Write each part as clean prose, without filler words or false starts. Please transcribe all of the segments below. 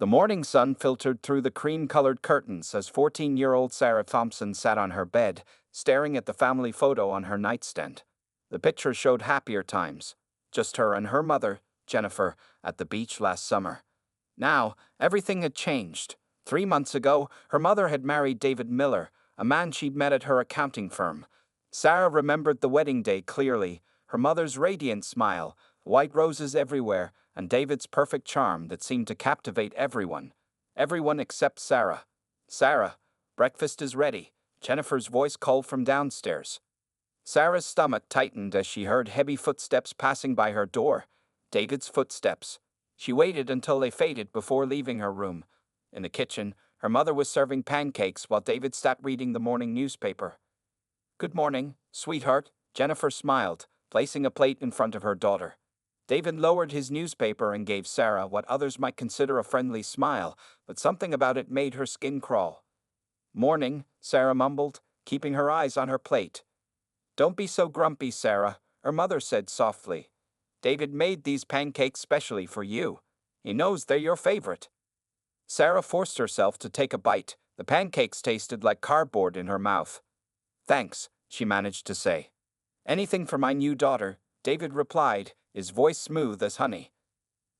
The morning sun filtered through the cream-colored curtains as 14-year-old Sarah Thompson sat on her bed, staring at the family photo on her nightstand. The picture showed happier times, just her and her mother, Jennifer, at the beach last summer. Now, everything had changed. 3 months ago, her mother had married David Miller, a man she'd met at her accounting firm. Sarah remembered the wedding day clearly, her mother's radiant smile, white roses everywhere, and David's perfect charm that seemed to captivate everyone. Everyone except Sarah. "Sarah, breakfast is ready," Jennifer's voice called from downstairs. Sarah's stomach tightened as she heard heavy footsteps passing by her door. David's footsteps. She waited until they faded before leaving her room. In the kitchen, her mother was serving pancakes while David sat reading the morning newspaper. "Good morning, sweetheart," Jennifer smiled, placing a plate in front of her daughter. David lowered his newspaper and gave Sarah what others might consider a friendly smile, but something about it made her skin crawl. "Morning," Sarah mumbled, keeping her eyes on her plate. "Don't be so grumpy, Sarah," her mother said softly. "David made these pancakes specially for you. He knows they're your favorite." Sarah forced herself to take a bite. The pancakes tasted like cardboard in her mouth. "Thanks," she managed to say. "Anything for my new daughter," David replied, his voice smooth as honey.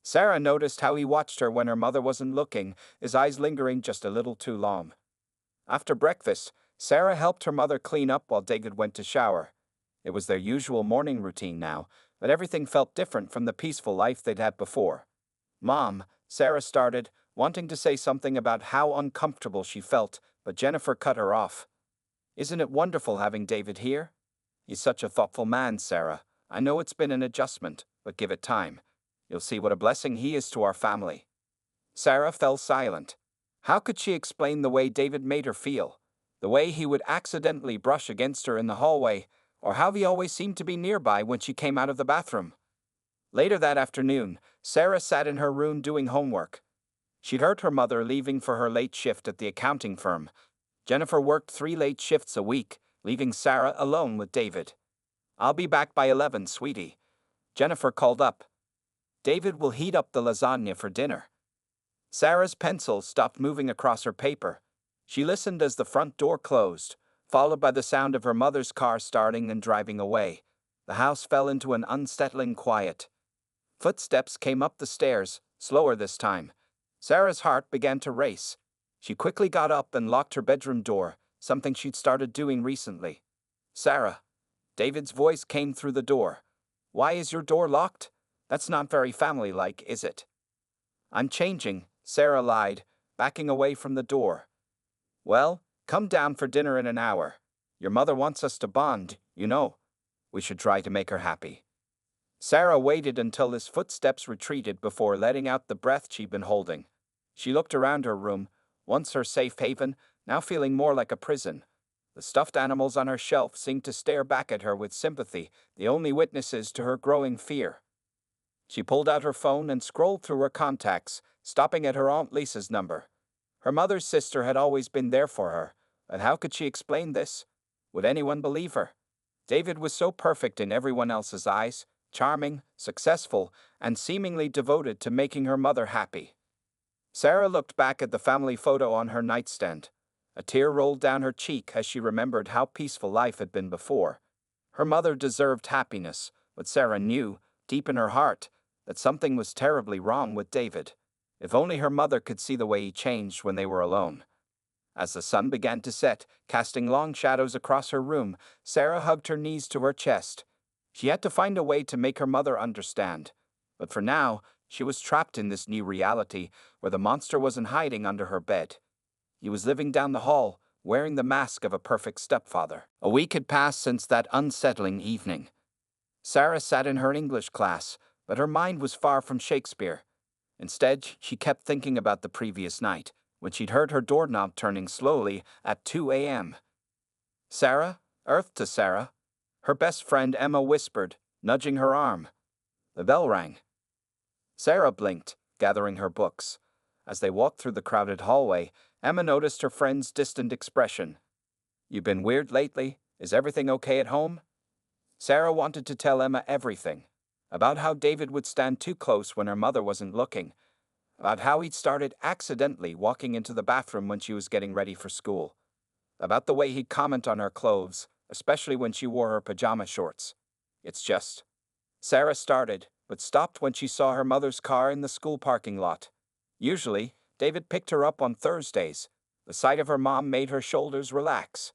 Sarah noticed how he watched her when her mother wasn't looking, his eyes lingering just a little too long. After breakfast, Sarah helped her mother clean up while David went to shower. It was their usual morning routine now, but everything felt different from the peaceful life they'd had before. "Mom," Sarah started, wanting to say something about how uncomfortable she felt, but Jennifer cut her off. "Isn't it wonderful having David here? He's such a thoughtful man, Sarah. I know it's been an adjustment, but give it time. You'll see what a blessing he is to our family." Sarah fell silent. How could she explain the way David made her feel? The way he would accidentally brush against her in the hallway, or how he always seemed to be nearby when she came out of the bathroom? Later that afternoon, Sarah sat in her room doing homework. She'd heard her mother leaving for her late shift at the accounting firm. Jennifer worked 3 late shifts a week, leaving Sarah alone with David. "I'll be back by 11, sweetie," Jennifer called up. "David will heat up the lasagna for dinner." Sarah's pencil stopped moving across her paper. She listened as the front door closed, followed by the sound of her mother's car starting and driving away. The house fell into an unsettling quiet. Footsteps came up the stairs, slower this time. Sarah's heart began to race. She quickly got up and locked her bedroom door, something she'd started doing recently. "Sarah." David's voice came through the door. "Why is your door locked? That's not very family-like, is it?" "I'm changing," Sarah lied, backing away from the door. "Well, come down for dinner in an hour. Your mother wants us to bond, you know. We should try to make her happy." Sarah waited until his footsteps retreated before letting out the breath she'd been holding. She looked around her room, once her safe haven, now feeling more like a prison. The stuffed animals on her shelf seemed to stare back at her with sympathy, the only witnesses to her growing fear. She pulled out her phone and scrolled through her contacts, stopping at her Aunt Lisa's number. Her mother's sister had always been there for her, and how could she explain this? Would anyone believe her? David was so perfect in everyone else's eyes, charming, successful, and seemingly devoted to making her mother happy. Sarah looked back at the family photo on her nightstand. A tear rolled down her cheek as she remembered how peaceful life had been before. Her mother deserved happiness, but Sarah knew, deep in her heart, that something was terribly wrong with David. If only her mother could see the way he changed when they were alone. As the sun began to set, casting long shadows across her room, Sarah hugged her knees to her chest. She had to find a way to make her mother understand. But for now, she was trapped in this new reality, where the monster wasn't hiding under her bed. He was living down the hall, wearing the mask of a perfect stepfather. A week had passed since that unsettling evening. Sarah sat in her English class, but her mind was far from Shakespeare. Instead, she kept thinking about the previous night, when she'd heard her doorknob turning slowly at 2 a.m. "Sarah?" Earth to Sarah. Her best friend Emma whispered, nudging her arm. The bell rang. Sarah blinked, gathering her books. As they walked through the crowded hallway, Emma noticed her friend's distant expression. "You been weird lately? Is everything okay at home?" Sarah wanted to tell Emma everything. About how David would stand too close when her mother wasn't looking. about how he'd started accidentally walking into the bathroom when she was getting ready for school, about the way he'd comment on her clothes, especially when she wore her pajama shorts. It's just. Sarah started, but stopped when she saw her mother's car in the school parking lot. Usually, David picked her up on Thursdays. The sight of her mom made her shoulders relax.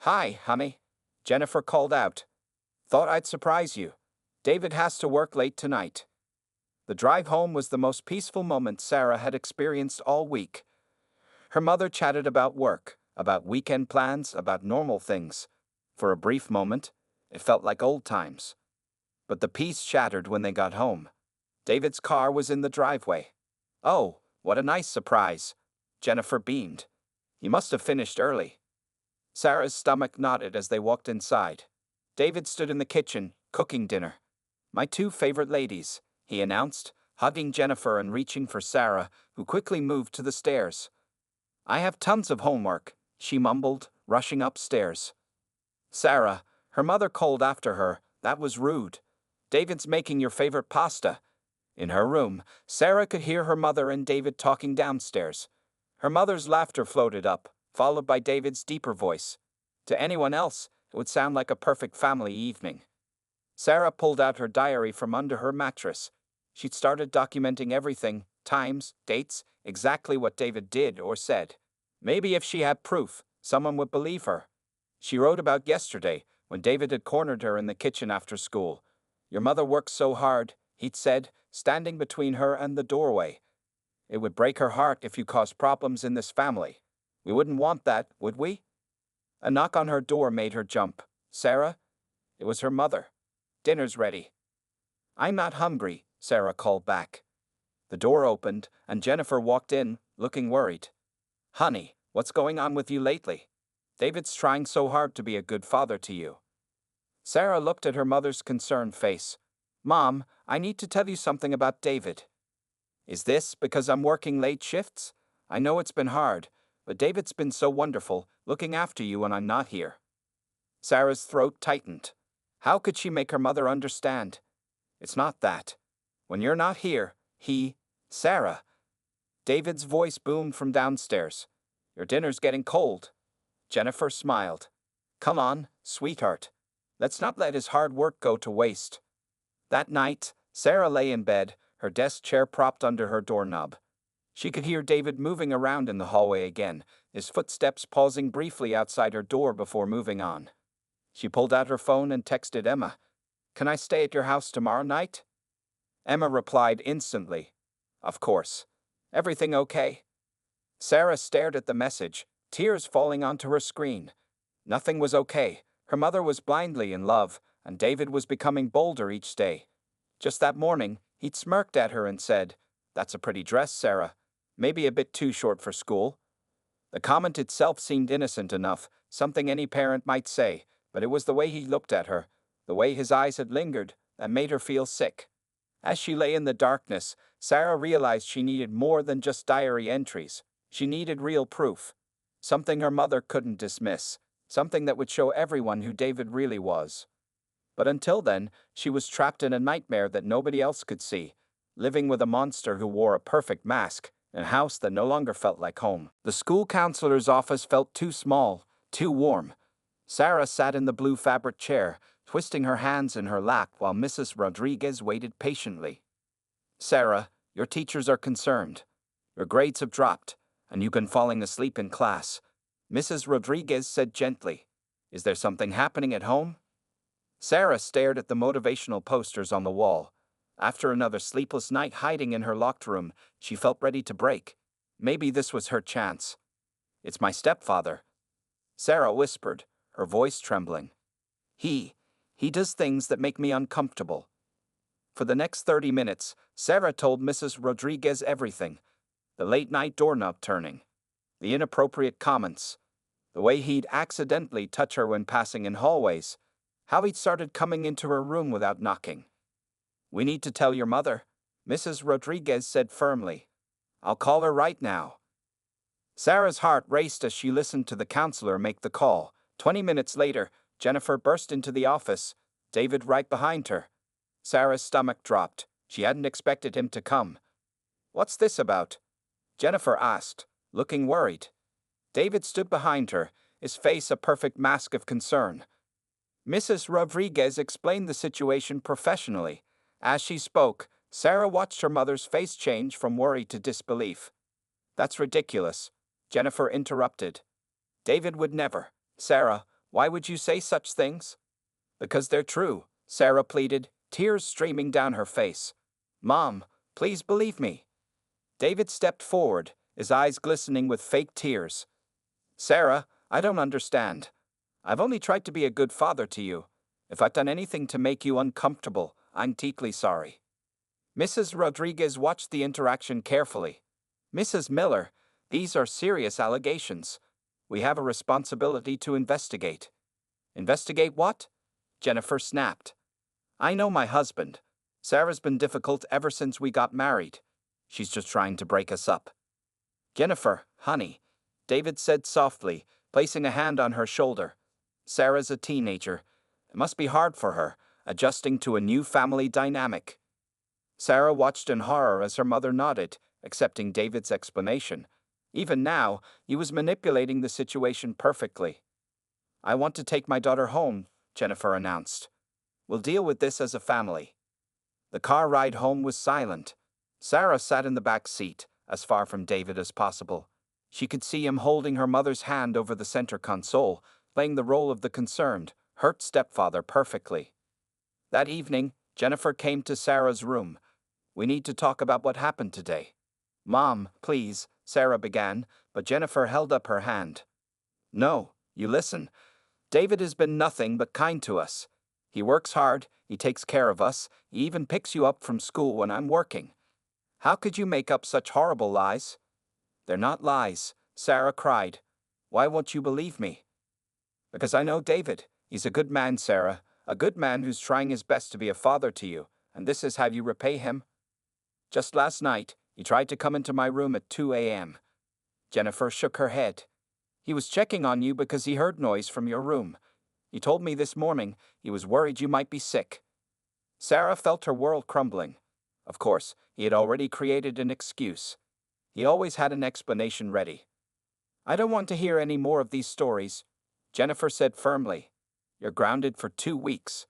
"Hi, honey," Jennifer called out. "Thought I'd surprise you. David has to work late tonight." The drive home was the most peaceful moment Sarah had experienced all week. Her mother chatted about work, about weekend plans, about normal things. For a brief moment, it felt like old times. But the peace shattered when they got home. David's car was in the driveway. "Oh, what a nice surprise," Jennifer beamed. "You must have finished early." Sarah's stomach knotted as they walked inside. David stood in the kitchen, cooking dinner. "My two favorite ladies," he announced, hugging Jennifer and reaching for Sarah, who quickly moved to the stairs. "I have tons of homework," she mumbled, rushing upstairs. "Sarah," her mother called after her, "that was rude. David's making your favorite pasta." In her room, Sarah could hear her mother and David talking downstairs. Her mother's laughter floated up, followed by David's deeper voice. To anyone else, it would sound like a perfect family evening. Sarah pulled out her diary from under her mattress. She'd started documenting everything, times, dates, exactly what David did or said. Maybe if she had proof, someone would believe her. She wrote about yesterday, when David had cornered her in the kitchen after school. "Your mother works so hard," he'd said, standing between her and the doorway. "It would break her heart if you caused problems in this family. We wouldn't want that, would we?" A knock on her door made her jump. "Sarah?" It was her mother. "Dinner's ready." "I'm not hungry," Sarah called back. The door opened, and Jennifer walked in, looking worried. "Honey, what's going on with you lately? David's trying so hard to be a good father to you." Sarah looked at her mother's concerned face. "Mom, I need to tell you something about David." "Is this because I'm working late shifts? I know it's been hard, but David's been so wonderful, looking after you when I'm not here." Sarah's throat tightened. How could she make her mother understand? "It's not that. When you're not here, Sarah." David's voice boomed from downstairs. "Your dinner's getting cold." Jennifer smiled. "Come on, sweetheart. Let's not let his hard work go to waste." That night, Sarah lay in bed, her desk chair propped under her doorknob. She could hear David moving around in the hallway again, his footsteps pausing briefly outside her door before moving on. She pulled out her phone and texted Emma. "Can I stay at your house tomorrow night?" Emma replied instantly. "Of course. Everything okay?" Sarah stared at the message, tears falling onto her screen. Nothing was okay. Her mother was blindly in love, and David was becoming bolder each day. Just that morning, he'd smirked at her and said, "That's a pretty dress, Sarah. Maybe a bit too short for school." The comment itself seemed innocent enough, something any parent might say, but it was the way he looked at her, the way his eyes had lingered, that made her feel sick. As she lay in the darkness, Sarah realized she needed more than just diary entries. She needed real proof. Something her mother couldn't dismiss. Something that would show everyone who David really was. But until then, she was trapped in a nightmare that nobody else could see, living with a monster who wore a perfect mask, in a house that no longer felt like home. The school counselor's office felt too small, too warm. Sarah sat in the blue fabric chair, twisting her hands in her lap while Mrs. Rodriguez waited patiently. "Sarah, your teachers are concerned. Your grades have dropped, and you've been falling asleep in class," Mrs. Rodriguez said gently. "Is there something happening at home?" Sarah stared at the motivational posters on the wall. After another sleepless night hiding in her locked room, she felt ready to break. Maybe this was her chance. "It's my stepfather," Sarah whispered, her voice trembling. He does things that make me uncomfortable." For the next 30 minutes, Sarah told Mrs. Rodriguez everything. The late-night doorknob turning, the inappropriate comments, the way he'd accidentally touch her when passing in hallways, how he'd started coming into her room without knocking. "We need to tell your mother," Mrs. Rodriguez said firmly. "I'll call her right now." Sarah's heart raced as she listened to the counselor make the call. 20 minutes later, Jennifer burst into the office, David right behind her. Sarah's stomach dropped. She hadn't expected him to come. What's this about? Jennifer asked, looking worried. David stood behind her, his face a perfect mask of concern. Mrs. Rodriguez explained the situation professionally. As she spoke, Sarah watched her mother's face change from worry to disbelief. That's ridiculous, Jennifer interrupted. David would never. Sarah, why would you say such things? Because they're true, Sarah pleaded, tears streaming down her face. Mom, please believe me. David stepped forward, his eyes glistening with fake tears. Sarah, I don't understand. I've only tried to be a good father to you. If I've done anything to make you uncomfortable, I'm deeply sorry. Mrs. Rodriguez watched the interaction carefully. Mrs. Miller, these are serious allegations. We have a responsibility to investigate. Investigate what? Jennifer snapped. I know my husband. Sarah's been difficult ever since we got married. She's just trying to break us up. Jennifer, honey, David said softly, placing a hand on her shoulder. Sarah's a teenager. It must be hard for her, adjusting to a new family dynamic. Sarah watched in horror as her mother nodded, accepting David's explanation. Even now, he was manipulating the situation perfectly. I want to take my daughter home, Jennifer announced. We'll deal with this as a family. The car ride home was silent. Sarah sat in the back seat, as far from David as possible. She could see him holding her mother's hand over the center console, playing the role of the concerned, hurt stepfather perfectly. That evening, Jennifer came to Sarah's room. We need to talk about what happened today. Mom, please, Sarah began, but Jennifer held up her hand. No, you listen. David has been nothing but kind to us. He works hard, he takes care of us, he even picks you up from school when I'm working. How could you make up such horrible lies? They're not lies, Sarah cried. Why won't you believe me? Because I know David. He's a good man, Sarah, a good man who's trying his best to be a father to you, and this is how you repay him? Just last night, he tried to come into my room at 2 a.m. Jennifer shook her head. He was checking on you because he heard noise from your room. He told me this morning he was worried you might be sick. Sarah felt her world crumbling. Of course, he had already created an excuse. He always had an explanation ready. I don't want to hear any more of these stories, Jennifer said firmly. You're grounded for 2 weeks.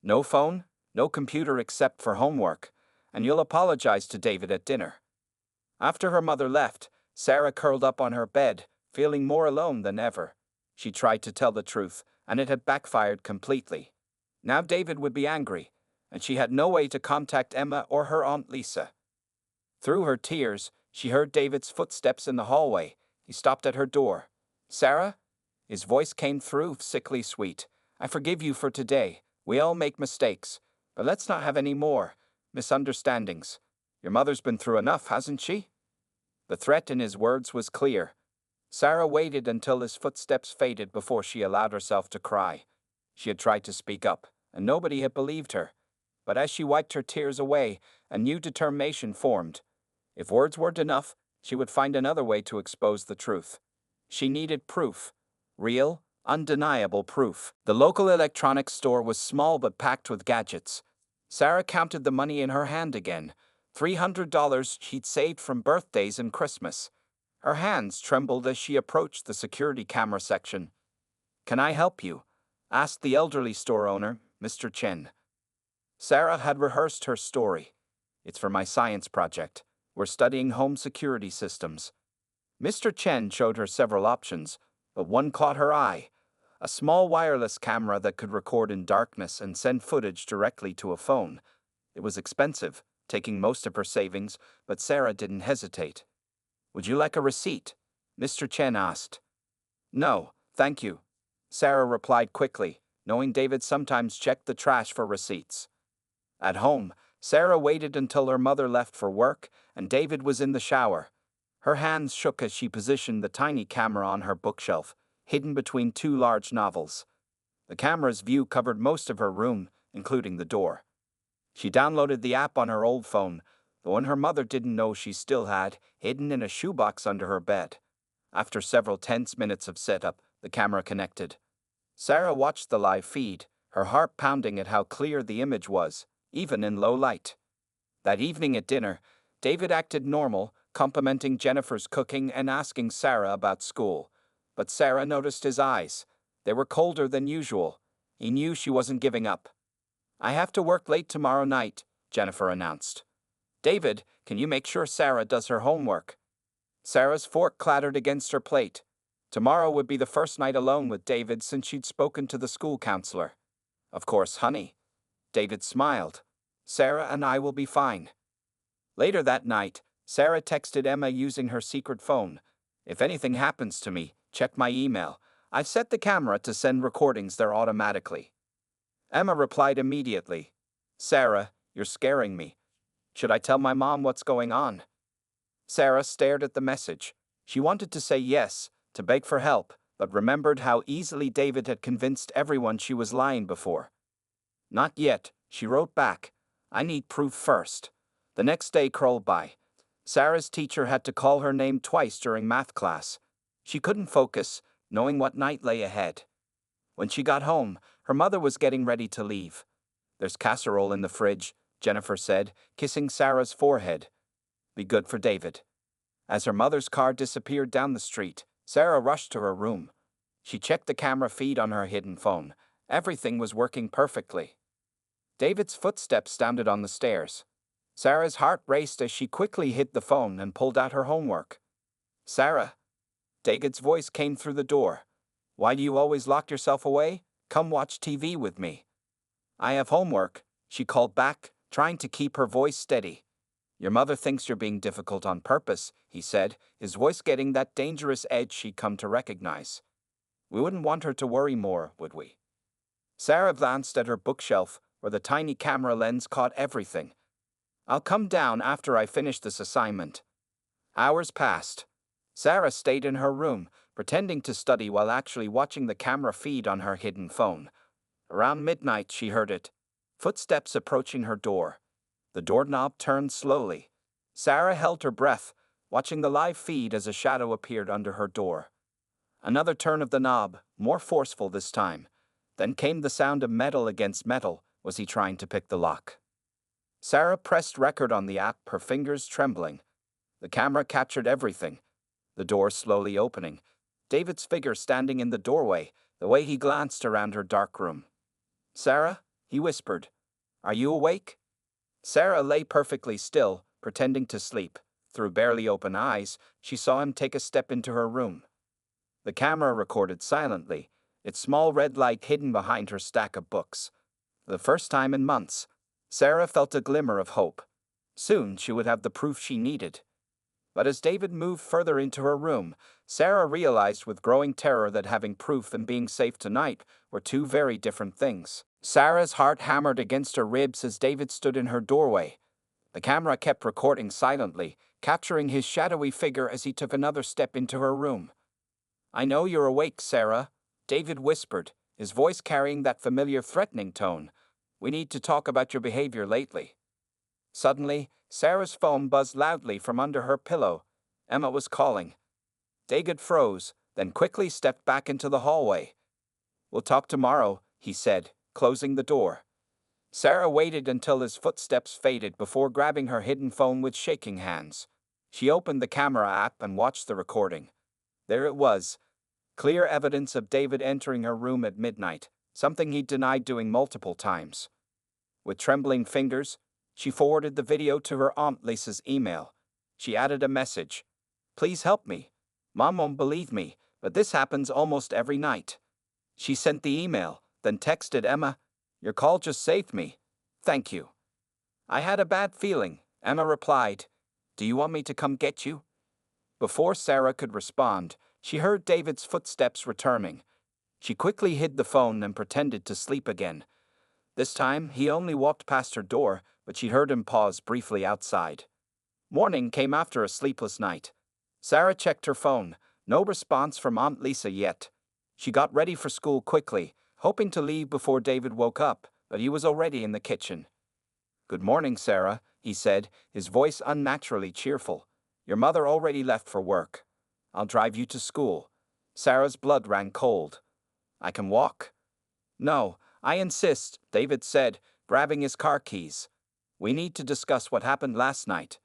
No phone, no computer except for homework, and you'll apologize to David at dinner. After her mother left, Sarah curled up on her bed, feeling more alone than ever. She tried to tell the truth, and it had backfired completely. Now David would be angry, and she had no way to contact Emma or her Aunt Lisa. Through her tears, she heard David's footsteps in the hallway. He stopped at her door. Sarah? His voice came through, sickly sweet. I forgive you for today. We all make mistakes, but let's not have any more misunderstandings. Your mother's been through enough, hasn't she? The threat in his words was clear. Sarah waited until his footsteps faded before she allowed herself to cry. She had tried to speak up, and nobody had believed her. But as she wiped her tears away, a new determination formed. If words weren't enough, she would find another way to expose the truth. She needed proof. Real, undeniable proof. The local electronics store was small but packed with gadgets. Sarah counted the money in her hand again. $300 she'd saved from birthdays and Christmas. Her hands trembled as she approached the security camera section. Can I help you? Asked the elderly store owner, Mr. Chen. Sarah had rehearsed her story. It's for my science project. We're studying home security systems. Mr. Chen showed her several options, but one caught her eye. A small wireless camera that could record in darkness and send footage directly to a phone. It was expensive, taking most of her savings, but Sarah didn't hesitate. Would you like a receipt? Mr. Chen asked. No, thank you, Sarah replied quickly, knowing David sometimes checked the trash for receipts. At home, Sarah waited until her mother left for work, and David was in the shower. Her hands shook as she positioned the tiny camera on her bookshelf, hidden between 2 large novels. The camera's view covered most of her room, including the door. She downloaded the app on her old phone, the one her mother didn't know she still had, hidden in a shoebox under her bed. After several tense minutes of setup, the camera connected. Sarah watched the live feed, her heart pounding at how clear the image was, even in low light. That evening at dinner, David acted normal, complimenting Jennifer's cooking and asking Sarah about school. But Sarah noticed his eyes. They were colder than usual. He knew she wasn't giving up. "I have to work late tomorrow night," Jennifer announced. "David, can you make sure Sarah does her homework?" Sarah's fork clattered against her plate. Tomorrow would be the first night alone with David since she'd spoken to the school counselor. "Of course, honey." David smiled. "Sarah and I will be fine." Later that night, Sarah texted Emma using her secret phone. "If anything happens to me, check my email. I've set the camera to send recordings there automatically." Emma replied immediately. "Sarah, you're scaring me. Should I tell my mom what's going on?" Sarah stared at the message. She wanted to say yes, to beg for help, but remembered how easily David had convinced everyone she was lying before. "Not yet," she wrote back. "I need proof first." The next day crawled by. Sarah's teacher had to call her name twice during math class. She couldn't focus, knowing what night lay ahead. When she got home, her mother was getting ready to leave. "There's casserole in the fridge," Jennifer said, kissing Sarah's forehead. "Be good for David." As her mother's car disappeared down the street, Sarah rushed to her room. She checked the camera feed on her hidden phone. Everything was working perfectly. David's footsteps sounded on the stairs. Sarah's heart raced as she quickly hid the phone and pulled out her homework. "Sarah." David's voice came through the door. "Why do you always lock yourself away? Come watch TV with me." "I have homework," she called back, trying to keep her voice steady. "Your mother thinks you're being difficult on purpose," he said, his voice getting that dangerous edge she'd come to recognize. "We wouldn't want her to worry more, would we?" Sarah glanced at her bookshelf, where the tiny camera lens caught everything. "I'll come down after I finish this assignment." Hours passed. Sarah stayed in her room, pretending to study while actually watching the camera feed on her hidden phone. Around midnight, she heard it. Footsteps approaching her door. The doorknob turned slowly. Sarah held her breath, watching the live feed as a shadow appeared under her door. Another turn of the knob, more forceful this time. Then came the sound of metal against metal. Was he trying to pick the lock? Sarah pressed record on the app, her fingers trembling. The camera captured everything. The door slowly opening. David's figure standing in the doorway, the way he glanced around her dark room. "Sarah?" he whispered. "Are you awake?" Sarah lay perfectly still, pretending to sleep. Through barely open eyes, she saw him take a step into her room. The camera recorded silently, its small red light hidden behind her stack of books. For the first time in months, Sarah felt a glimmer of hope. Soon she would have the proof she needed. But as David moved further into her room, Sarah realized with growing terror that having proof and being safe tonight were two very different things. Sarah's heart hammered against her ribs as David stood in her doorway. The camera kept recording silently, capturing his shadowy figure as he took another step into her room. "I know you're awake, Sarah," David whispered, his voice carrying that familiar threatening tone. "We need to talk about your behavior lately." Suddenly, Sarah's phone buzzed loudly from under her pillow. Emma was calling. David froze, then quickly stepped back into the hallway. "We'll talk tomorrow," he said, closing the door. Sarah waited until his footsteps faded before grabbing her hidden phone with shaking hands. She opened the camera app and watched the recording. There it was. Clear evidence of David entering her room at midnight, something he'd denied doing multiple times. With trembling fingers, she forwarded the video to her Aunt Lisa's email. She added a message. "Please help me. Mom won't believe me, but this happens almost every night." She sent the email, then texted Emma, "Your call just saved me. Thank you." "I had a bad feeling," Emma replied. "Do you want me to come get you?" Before Sarah could respond, she heard David's footsteps returning. She quickly hid the phone and pretended to sleep again. This time, he only walked past her door, but she heard him pause briefly outside. Morning came after a sleepless night. Sarah checked her phone. No response from Aunt Lisa yet. She got ready for school quickly, hoping to leave before David woke up, but he was already in the kitchen. "Good morning, Sarah," he said, his voice unnaturally cheerful. "Your mother already left for work. I'll drive you to school." Sarah's blood ran cold. "I can walk." "No, I insist," David said, grabbing his car keys. "We need to discuss what happened last night."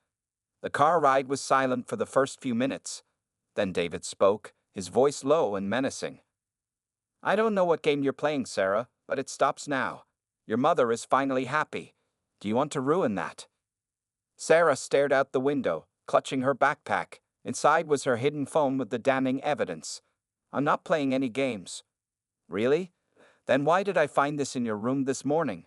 The car ride was silent for the first few minutes. Then David spoke, his voice low and menacing. I don't know what game you're playing, Sarah, but it stops now. Your mother is finally happy. Do you want to ruin that? Sarah stared out the window, clutching her backpack. Inside was her hidden phone with the damning evidence. I'm not playing any games. Really? Then why did I find this in your room this morning?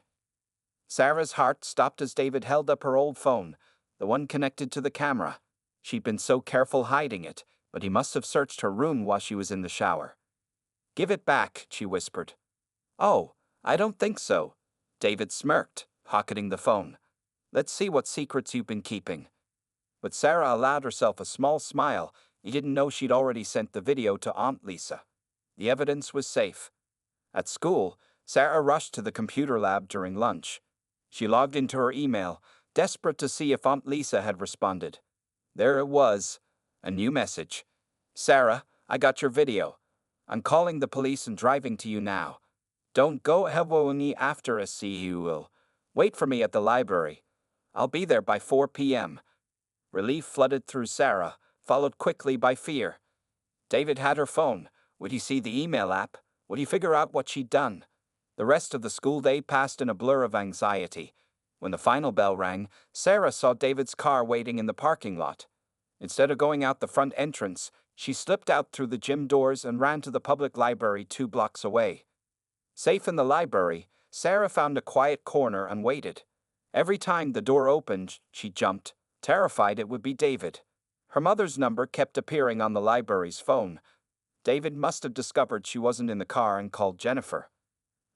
Sarah's heart stopped as David held up her old phone, the one connected to the camera. She'd been so careful hiding it, but he must have searched her room while she was in the shower. Give it back, she whispered. Oh, I don't think so. David smirked, pocketing the phone. Let's see what secrets you've been keeping. But Sarah allowed herself a small smile. He didn't know she'd already sent the video to Aunt Lisa. The evidence was safe. At school, Sarah rushed to the computer lab during lunch. She logged into her email, desperate to see if Aunt Lisa had responded. There it was, a new message. Sarah, I got your video. I'm calling the police and driving to you now. Don't go any after us, see you will. Wait for me at the library. I'll be there by 4 p.m. Relief flooded through Sarah, followed quickly by fear. David had her phone. Would he see the email app? Would he figure out what she'd done? The rest of the school day passed in a blur of anxiety. When the final bell rang, Sarah saw David's car waiting in the parking lot. Instead of going out the front entrance, she slipped out through the gym doors and ran to the public library 2 blocks away. Safe in the library, Sarah found a quiet corner and waited. Every time the door opened, she jumped, terrified it would be David. Her mother's number kept appearing on the library's phone. David must have discovered she wasn't in the car and called Jennifer.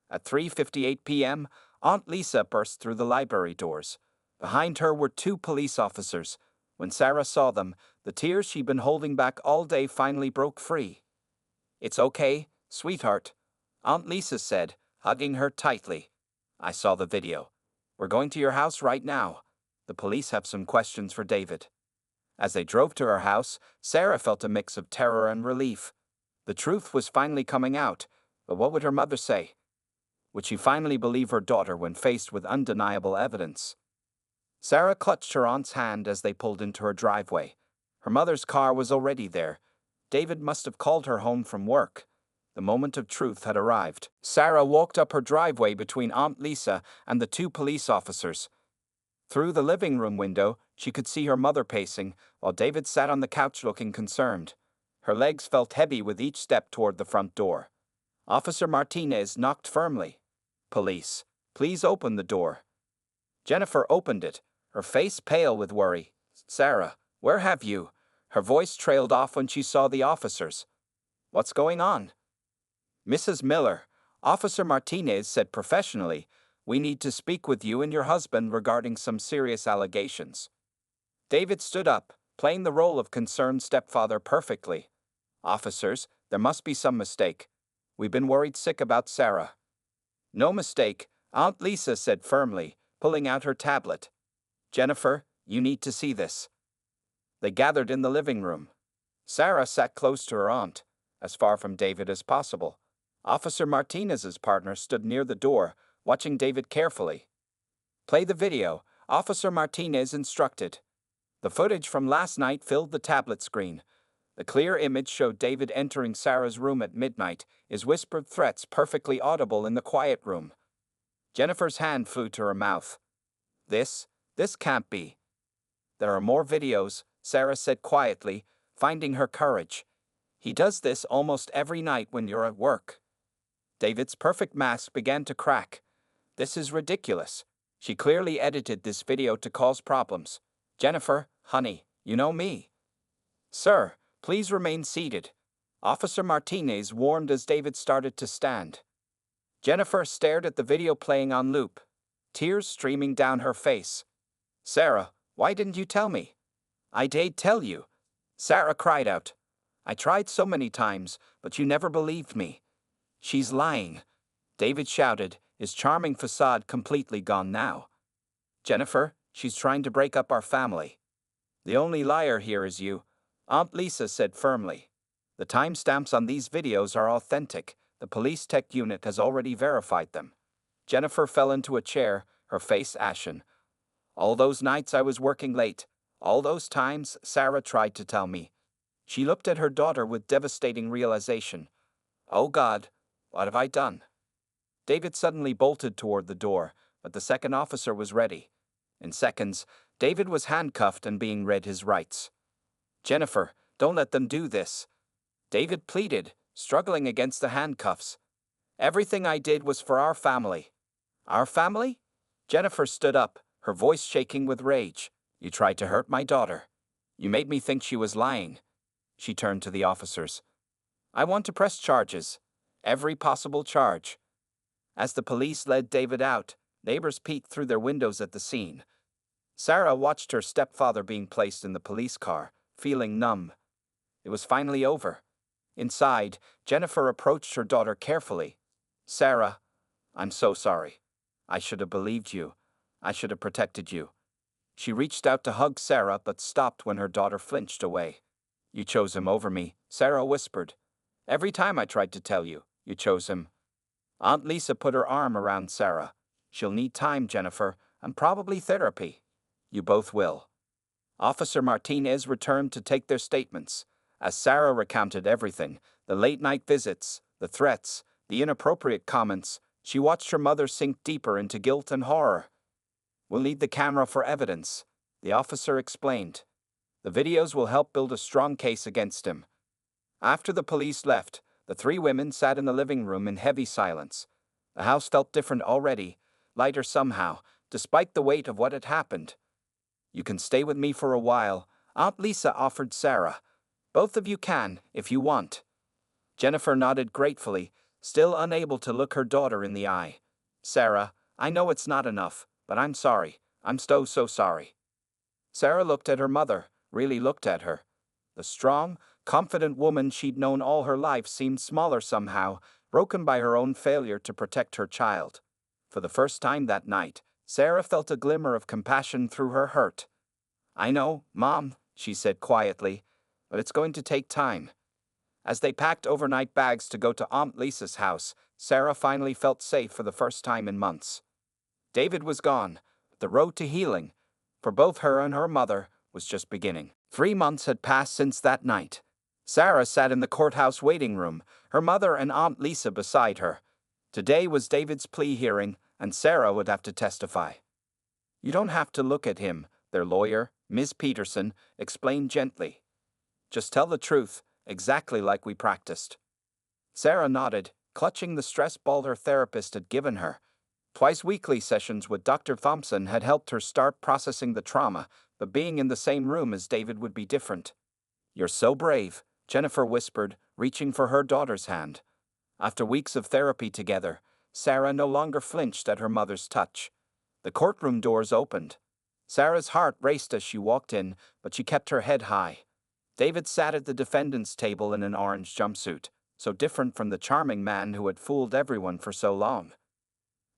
At 3:58 p.m., Aunt Lisa burst through the library doors. Behind her were 2 police officers. When Sarah saw them, the tears she'd been holding back all day finally broke free. It's okay, sweetheart, Aunt Lisa said, hugging her tightly. I saw the video. We're going to your house right now. The police have some questions for David. As they drove to her house, Sarah felt a mix of terror and relief. The truth was finally coming out, but what would her mother say? Would she finally believe her daughter when faced with undeniable evidence? Sarah clutched her aunt's hand as they pulled into her driveway. Her mother's car was already there. David must have called her home from work. The moment of truth had arrived. Sarah walked up her driveway between Aunt Lisa and the 2 police officers. Through the living room window, she could see her mother pacing, while David sat on the couch looking concerned. Her legs felt heavy with each step toward the front door. Officer Martinez knocked firmly. Police, please open the door. Jennifer opened it, her face pale with worry. Sarah, where have you? Her voice trailed off when she saw the officers. What's going on? Mrs. Miller, Officer Martinez said professionally, we need to speak with you and your husband regarding some serious allegations. David stood up, playing the role of concerned stepfather perfectly. Officers, there must be some mistake. We've been worried sick about Sarah. No mistake, Aunt Lisa said firmly, pulling out her tablet. Jennifer, you need to see this. They gathered in the living room. Sarah sat close to her aunt, as far from David as possible. Officer Martinez's partner stood near the door, watching David carefully. Play the video, Officer Martinez instructed. The footage from last night filled the tablet screen. The clear image showed David entering Sarah's room at midnight, his whispered threats perfectly audible in the quiet room. Jennifer's hand flew to her mouth. This can't be. There are more videos, Sarah said quietly, finding her courage. He does this almost every night when you're at work. David's perfect mask began to crack. This is ridiculous. She clearly edited this video to cause problems. Jennifer, honey, you know me. Sir, please remain seated. Officer Martinez warned as David started to stand. Jennifer stared at the video playing on loop, tears streaming down her face. Sarah, why didn't you tell me? I did tell you. Sarah cried out. I tried so many times, but you never believed me. She's lying. David shouted, his charming facade completely gone now. Jennifer, she's trying to break up our family. The only liar here is you, Aunt Lisa said firmly. The timestamps on these videos are authentic. The police tech unit has already verified them. Jennifer fell into a chair, her face ashen. All those nights I was working late. All those times Sarah tried to tell me. She looked at her daughter with devastating realization. Oh God, what have I done? David suddenly bolted toward the door, but the second officer was ready. In seconds, David was handcuffed and being read his rights. Jennifer, don't let them do this. David pleaded, struggling against the handcuffs. Everything I did was for our family. Our family? Jennifer stood up, her voice shaking with rage. You tried to hurt my daughter. You made me think she was lying. She turned to the officers. I want to press charges. Every possible charge. As the police led David out, neighbors peeked through their windows at the scene. Sarah watched her stepfather being placed in the police car, feeling numb. It was finally over. Inside, Jennifer approached her daughter carefully. Sarah, I'm so sorry. I should have believed you. I should have protected you. She reached out to hug Sarah but stopped when her daughter flinched away. You chose him over me, Sarah whispered. Every time I tried to tell you, you chose him. Aunt Lisa put her arm around Sarah. She'll need time, Jennifer, and probably therapy. You both will. Officer Martinez returned to take their statements. As Sarah recounted everything, the late-night visits, the threats, the inappropriate comments, she watched her mother sink deeper into guilt and horror. We'll need the camera for evidence, the officer explained. The videos will help build a strong case against him. After the police left, the three women sat in the living room in heavy silence. The house felt different already, lighter somehow, despite the weight of what had happened. You can stay with me for a while, Aunt Lisa offered Sarah. Both of you can, if you want. Jennifer nodded gratefully, still unable to look her daughter in the eye. Sarah, I know it's not enough, but I'm sorry. I'm so sorry. Sarah looked at her mother, really looked at her. The strong, confident woman she'd known all her life seemed smaller somehow, broken by her own failure to protect her child. For the first time that night, Sarah felt a glimmer of compassion through her hurt. I know, Mom, she said quietly, but it's going to take time. As they packed overnight bags to go to Aunt Lisa's house, Sarah finally felt safe for the first time in months. David was gone, but the road to healing, for both her and her mother, was just beginning. 3 months had passed since that night. Sarah sat in the courthouse waiting room, her mother and Aunt Lisa beside her. Today was David's plea hearing, and Sarah would have to testify. You don't have to look at him, their lawyer, Ms. Peterson, explained gently. Just tell the truth, exactly like we practiced. Sarah nodded, clutching the stress ball her therapist had given her. Twice-weekly sessions with Dr. Thompson had helped her start processing the trauma, but being in the same room as David would be different. You're so brave, Jennifer whispered, reaching for her daughter's hand. After weeks of therapy together, Sarah no longer flinched at her mother's touch. The courtroom doors opened. Sarah's heart raced as she walked in, but she kept her head high. David sat at the defendant's table in an orange jumpsuit, so different from the charming man who had fooled everyone for so long.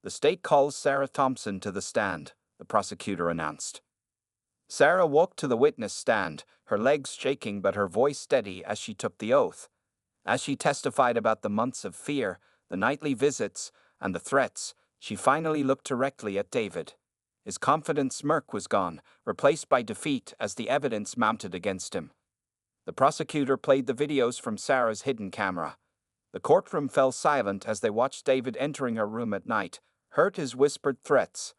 The state calls Sarah Thompson to the stand, the prosecutor announced. Sarah walked to the witness stand, her legs shaking but her voice steady as she took the oath. As she testified about the months of fear, the nightly visits, and the threats, she finally looked directly at David. His confident smirk was gone, replaced by defeat as the evidence mounted against him. The prosecutor played the videos from Sarah's hidden camera. The courtroom fell silent as they watched David entering her room at night, heard his whispered threats.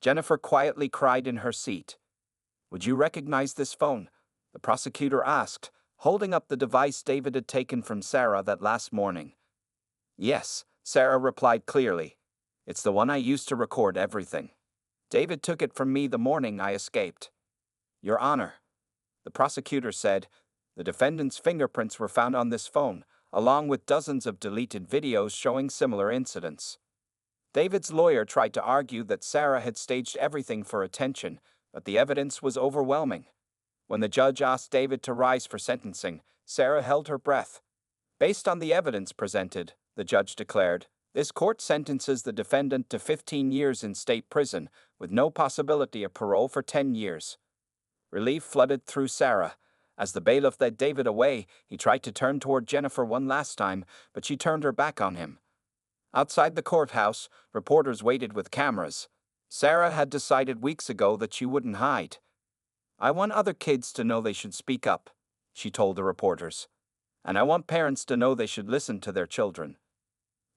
Jennifer quietly cried in her seat. Would you recognize this phone? The prosecutor asked, holding up the device David had taken from Sarah that last morning. Yes, Sarah replied clearly. It's the one I used to record everything. David took it from me the morning I escaped. Your Honor, the prosecutor said, the defendant's fingerprints were found on this phone, along with dozens of deleted videos showing similar incidents. David's lawyer tried to argue that Sarah had staged everything for attention, but the evidence was overwhelming. When the judge asked David to rise for sentencing, Sarah held her breath. Based on the evidence presented, the judge declared, this court sentences the defendant to 15 years in state prison, with no possibility of parole for 10 years. Relief flooded through Sarah. As the bailiff led David away, he tried to turn toward Jennifer one last time, but she turned her back on him. Outside the courthouse, reporters waited with cameras. Sarah had decided weeks ago that she wouldn't hide. I want other kids to know they should speak up, she told the reporters. And I want parents to know they should listen to their children.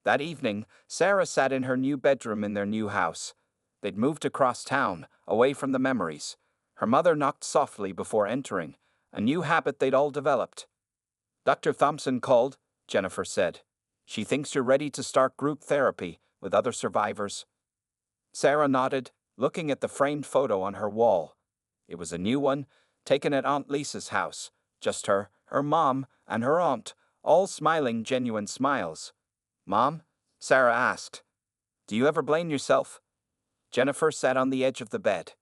That evening, Sarah sat in her new bedroom in their new house. They'd moved across town, away from the memories. Her mother knocked softly before entering, a new habit they'd all developed. Dr. Thompson called, Jennifer said. She thinks you're ready to start group therapy with other survivors. Sarah nodded, looking at the framed photo on her wall. It was a new one, taken at Aunt Lisa's house. Just her mom, and her aunt, all smiling genuine smiles. Mom? Sarah asked. Do you ever blame yourself? Jennifer sat on the edge of the bed.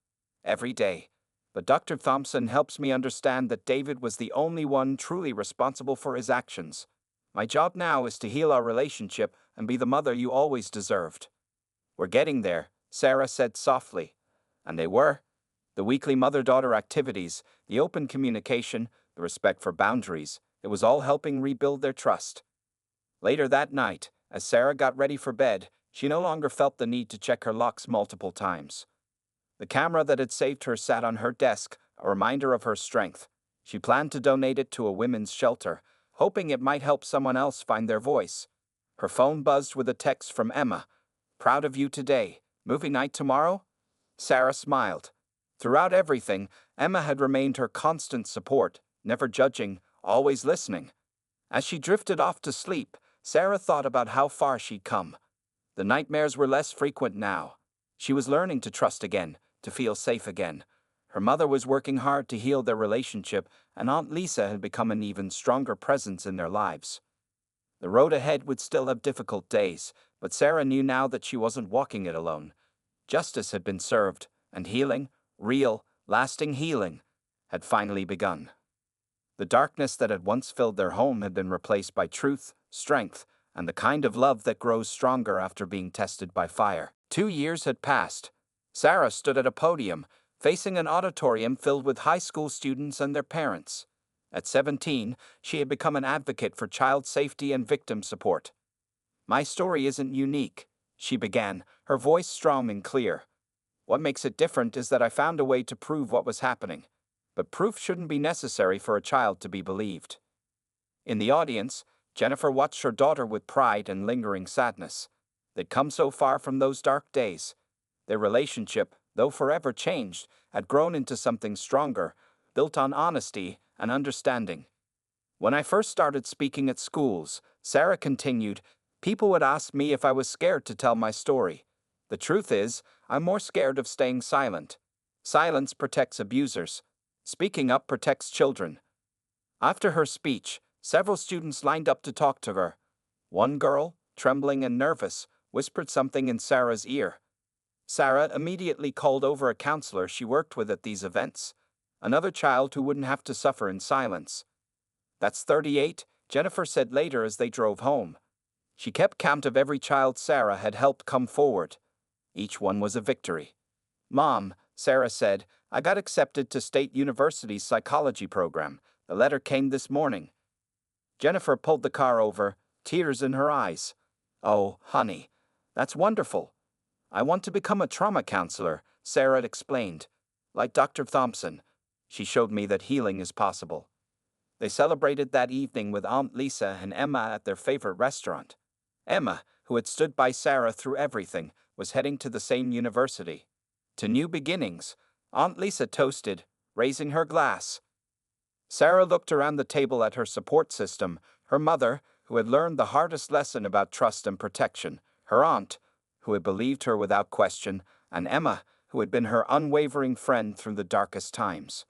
Every day. But Dr. Thompson helps me understand that David was the only one truly responsible for his actions. My job now is to heal our relationship and be the mother you always deserved. We're getting there, Sarah said softly. And they were. The weekly mother-daughter activities, the open communication, the respect for boundaries, it was all helping rebuild their trust. Later that night, as Sarah got ready for bed, she no longer felt the need to check her locks multiple times. The camera that had saved her sat on her desk, a reminder of her strength. She planned to donate it to a women's shelter, hoping it might help someone else find their voice. Her phone buzzed with a text from Emma. Proud of you today. Movie night tomorrow? Sarah smiled. Throughout everything, Emma had remained her constant support, never judging, always listening. As she drifted off to sleep, Sarah thought about how far she'd come. The nightmares were less frequent now. She was learning to trust again, to feel safe again. Her mother was working hard to heal their relationship, and Aunt Lisa had become an even stronger presence in their lives. The road ahead would still have difficult days, but Sarah knew now that she wasn't walking it alone. Justice had been served, and healing, real, lasting healing, had finally begun. The darkness that had once filled their home had been replaced by truth, strength, and the kind of love that grows stronger after being tested by fire. 2 years had passed. Sarah stood at a podium, facing an auditorium filled with high school students and their parents. At 17, she had become an advocate for child safety and victim support. My story isn't unique, she began, her voice strong and clear. What makes it different is that I found a way to prove what was happening. But proof shouldn't be necessary for a child to be believed. In the audience, Jennifer watched her daughter with pride and lingering sadness. They'd come so far from those dark days. Their relationship, though forever changed, had grown into something stronger, built on honesty and understanding. When I first started speaking at schools, Sarah continued, people would ask me if I was scared to tell my story. The truth is, I'm more scared of staying silent. Silence protects abusers. Speaking up protects children. After her speech, several students lined up to talk to her. One girl, trembling and nervous, whispered something in Sarah's ear. Sarah immediately called over a counselor she worked with at these events. Another child who wouldn't have to suffer in silence. That's 38, Jennifer said later as they drove home. She kept count of every child Sarah had helped come forward. Each one was a victory. Mom, Sarah said, I got accepted to State University's psychology program. The letter came this morning. Jennifer pulled the car over, tears in her eyes. Oh, honey, that's wonderful. I want to become a trauma counselor, Sarah explained. Like Dr. Thompson, she showed me that healing is possible. They celebrated that evening with Aunt Lisa and Emma at their favorite restaurant. Emma, who had stood by Sarah through everything, was heading to the same university. To new beginnings, Aunt Lisa toasted, raising her glass. Sarah looked around the table at her support system, her mother, who had learned the hardest lesson about trust and protection, her aunt, who had believed her without question, and Emma, who had been her unwavering friend through the darkest times.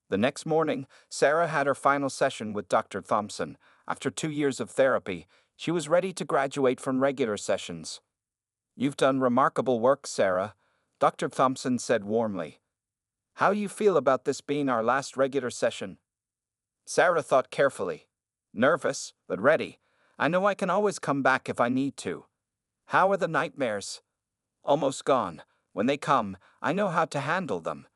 The next morning, Sarah had her final session with Dr. Thompson. After 2 years of therapy, she was ready to graduate from regular sessions. You've done remarkable work, Sarah, Dr. Thompson said warmly. How do you feel about this being our last regular session? Sarah thought carefully. Nervous, but ready. I know I can always come back if I need to. How are the nightmares? Almost gone. When they come, I know how to handle them.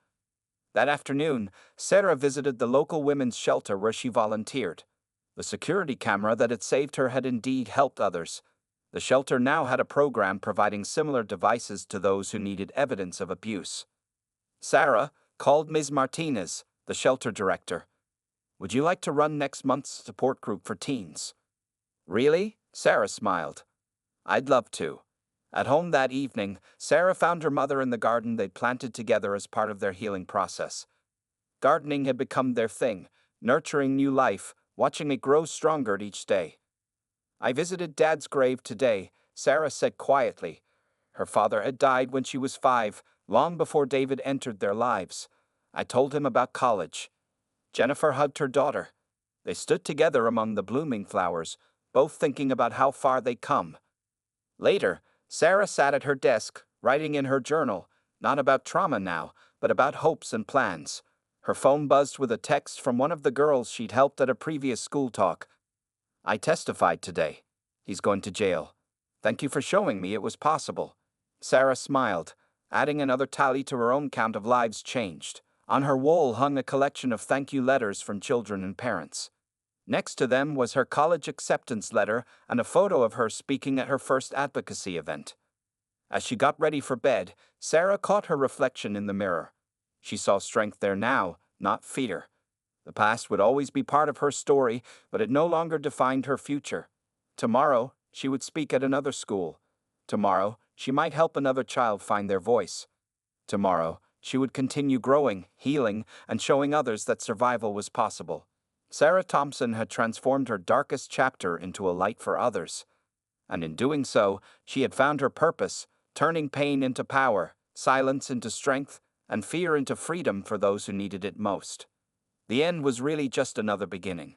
That afternoon, Sarah visited the local women's shelter where she volunteered. The security camera that had saved her had indeed helped others. The shelter now had a program providing similar devices to those who needed evidence of abuse. Sarah, called Ms. Martinez, the shelter director. Would you like to run next month's support group for teens? Really? Sarah smiled. I'd love to. At home that evening, Sarah found her mother in the garden they'd planted together as part of their healing process. Gardening had become their thing, nurturing new life, watching it grow stronger each day. I visited Dad's grave today, Sarah said quietly. Her father had died when she was 5, long before David entered their lives. I told him about college. Jennifer hugged her daughter. They stood together among the blooming flowers, both thinking about how far they'd come. Later, Sarah sat at her desk, writing in her journal, not about trauma now, but about hopes and plans. Her phone buzzed with a text from one of the girls she'd helped at a previous school talk. I testified today. He's going to jail. Thank you for showing me it was possible. Sarah smiled, adding another tally to her own count of lives changed. On her wall hung a collection of thank you letters from children and parents. Next to them was her college acceptance letter and a photo of her speaking at her first advocacy event. As she got ready for bed, Sarah caught her reflection in the mirror. She saw strength there now, not fear. The past would always be part of her story, but it no longer defined her future. Tomorrow, she would speak at another school. Tomorrow, she might help another child find their voice. Tomorrow, she would continue growing, healing, and showing others that survival was possible. Sarah Thompson had transformed her darkest chapter into a light for others. And in doing so, she had found her purpose, turning pain into power, silence into strength, and fear into freedom for those who needed it most. The end was really just another beginning.